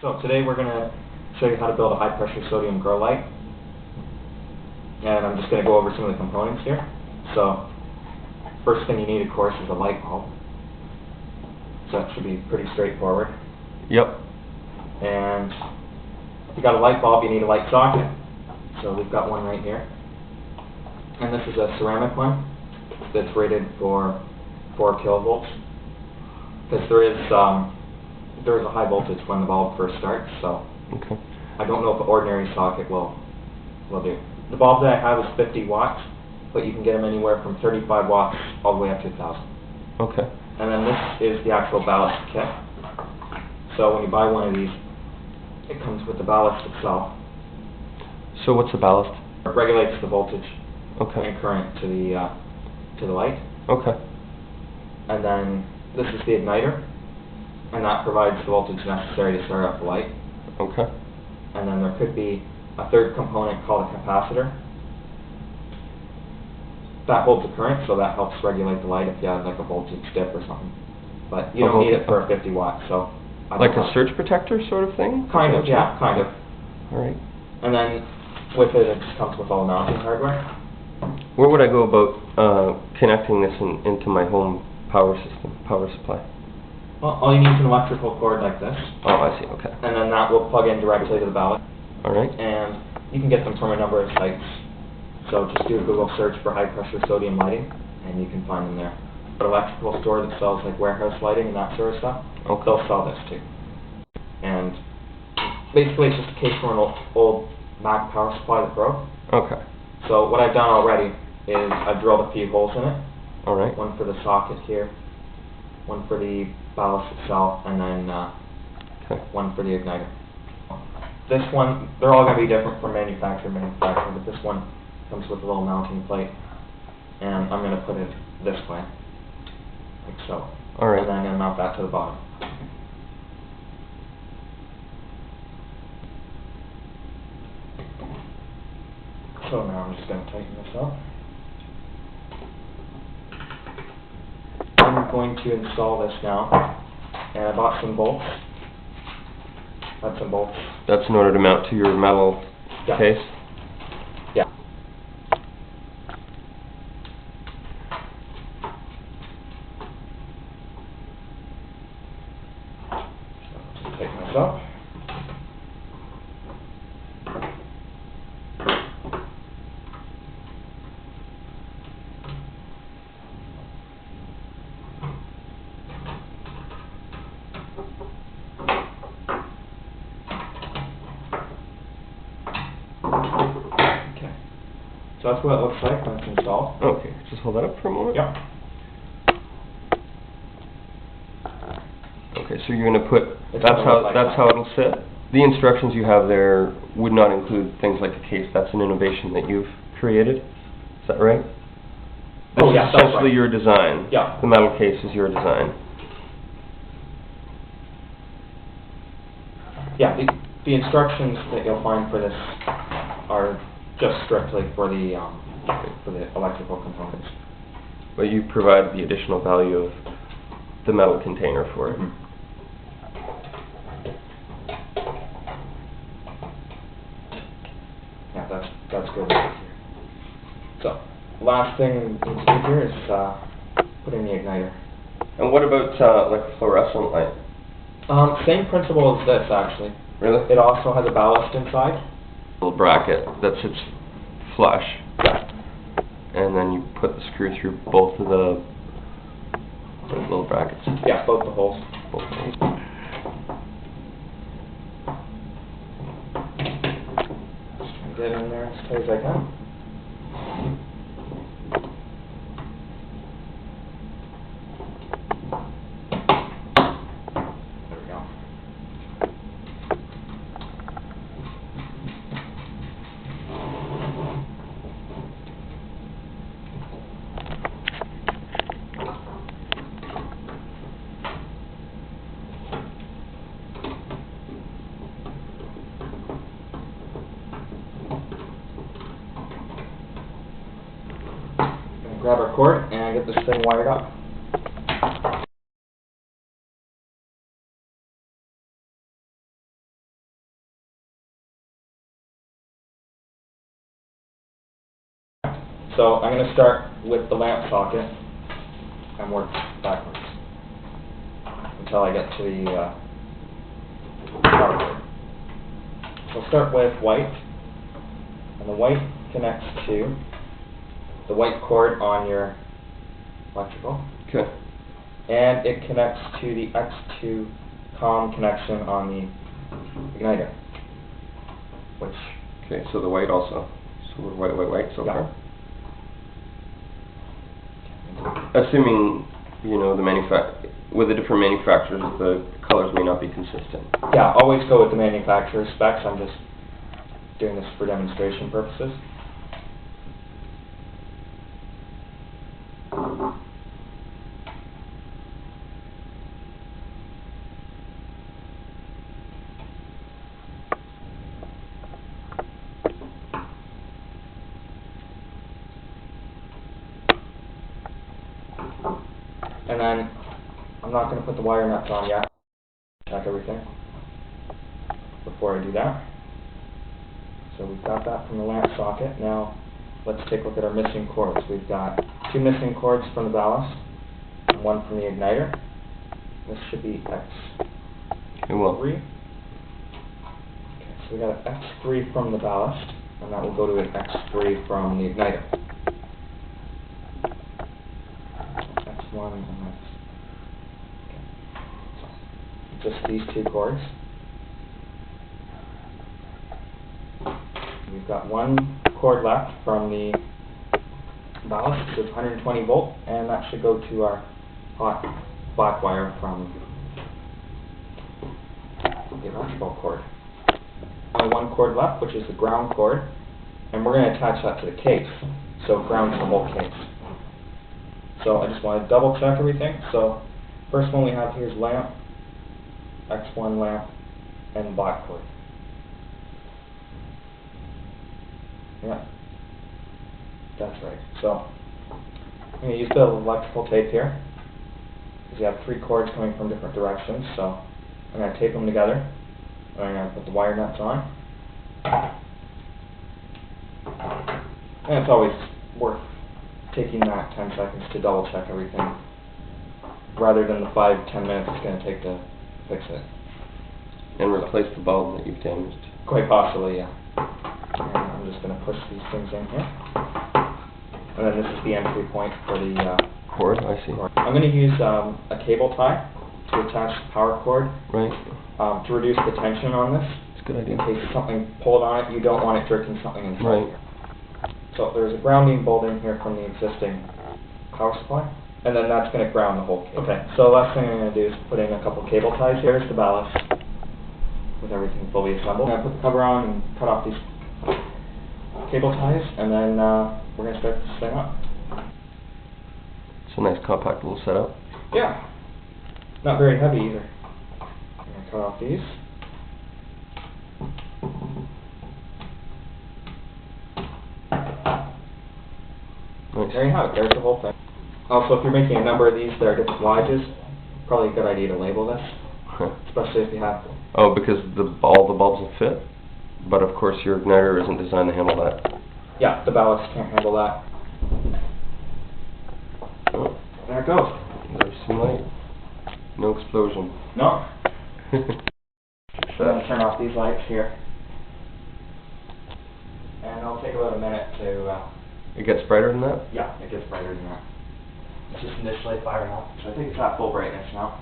So today we're going to show you how to build a high pressure sodium grow light. And I'm just going to go over some of the components here. So first thing you need, of course, is a light bulb. So that should be pretty straightforward. Yep. And if you got a light bulb, you need a light socket. So we've got one right here. And this is a ceramic one that's rated for 4 kilovolts. Because there is a high voltage when the bulb first starts, so Okay. I don't know if an ordinary socket will do. The bulb that I have is 50 watts, but you can get them anywhere from 35 watts all the way up to 1,000. Okay. And then this is the actual ballast kit. So when you buy one of these, it comes with the ballast itself. So what's the ballast? It regulates the voltage Okay. and current to the light. Okay. And then this is the igniter, and that provides the voltage necessary to start up the light. Okay. And then there could be a third component called a capacitor. That holds the current, so that helps regulate the light if you have like a voltage dip or something. But you don't need it for a 50 watt, so. Like a surge protector sort of thing? Kind of, yeah, kind of. Alright. And then with it, it just comes with all the mounting hardware. Where would I go about connecting this into my home power supply? Well, all you need is an electrical cord like this. Oh, I see, okay. And then that will plug in directly to the ballast. Alright. And you can get them from a number of sites. So just do a Google search for high pressure sodium lighting, and you can find them there. An electrical store that sells like warehouse lighting and that sort of stuff, Okay. they'll sell this too. And basically it's just a case for an old Mac power supply that broke. Okay. So what I've done already is I've drilled a few holes in it. Alright. One for the socket here, one for the ballast itself, and then Okay. one for the igniter. This one, they're all going to be different from manufacturer to manufacturer, but this one comes with a little mounting plate, and I'm going to put it this way, like so. Alright. And then I'm going to mount that to the bottom. So now I'm just going to tighten this up. I'm going to install this now, and I bought some bolts. Got some bolts. That's in order to mount to your metal case? Yeah. Just tighten this up. Okay. So that's what it looks like when it's installed. Okay, just hold that up for a moment. Yep. Okay, so you're going to put, It's that's gonna look like how that. it'll sit. The instructions you have there would not include things like a case. That's an innovation that you've created. Is that right? This Oh, is yeah, that's essentially right. your design. Yeah. The metal case is your design. Yeah, the instructions that you'll find for this are just strictly for the electrical components. But you provide the additional value of the metal container for it. Mm-hmm. Yeah, that's good. So, last thing we need to do here is put in the igniter. And what about like a fluorescent light? Same principle as this, actually. Really? It also has a ballast inside. Little bracket that sits flush. Yeah. And then you put the screw through both of the little brackets. Yeah, both the holes. Both holes. Just get in there as tight as I can. There we go. Grab our cord and get this thing wired up. So I'm going to start with the lamp socket and work backwards until I get to the power cord. So I'll start with white, and the white connects to the white cord on your electrical. Okay. And it connects to the X2 COM connection on the igniter, which... Okay, so the white also. So we're white so far. Assuming, you know, with the different manufacturers, the colors may not be consistent. Yeah, always go with the manufacturer's specs. I'm just doing this for demonstration purposes. And then, I'm not going to put the wire nuts on yet. Check everything before I do that. So we've got that from the lamp socket. Now, let's take a look at our missing cords. We've got 2 missing cords from the ballast, and 1 from the igniter. This should be X3. Okay, so we got an X3 from the ballast, and that will go to an X3 from the igniter. X1 and X. Okay. Just these 2 cords. We've got 1 cord left from the ballast, which is 120 volt, and that should go to our hot black wire from the electrical cord. Only 1 cord left, which is the ground cord, and we're going to attach that to the case, so ground to the whole case. So I just want to double check everything. So first one we have here is lamp, X1 lamp, and black cord. Yeah, that's right. So I'm going to use the electrical tape here, because you have 3 cords coming from different directions. So I'm going to tape them together, and I'm going to put the wire nuts on. And it's always worth taking that 10 seconds to double check everything, rather than the 5-10 minutes it's going to take to fix it. And replace the bulb that you've damaged. Quite possibly, yeah. And I'm just going to push these things in here. And then this is the entry point for the cord, I see. cord. I'm going to use a cable tie to attach the power cord, right, to reduce the tension on this. It's a good idea. In case something pulled on it, you don't want it jerking something inside right here. So there's a grounding bolt in here from the existing power supply, and then that's going to ground the whole cable. Okay, so the last thing I'm going to do is put in a couple cable ties. Here's the ballast with everything fully assembled. I'm going to put the cover on and cut off these cable ties, and then we're going to start this thing up. It's a nice compact little setup. Yeah, not very heavy either. I'm going to cut off these. Nice. There you have it, there's the whole thing. Also, if you're making a number of these that are different wattages, probably a good idea to label this, especially if you have... Oh, because all the bulbs will fit? But of course your igniter isn't designed to handle that. Yeah, the ballast can't handle that. Oh. There it goes. There's some light. No explosion. No. So I'm going to turn off these lights here. And it'll take about a minute to... It gets brighter than that? Yeah, it gets brighter than that. It's just initially firing up, so I think it's at full brightness now.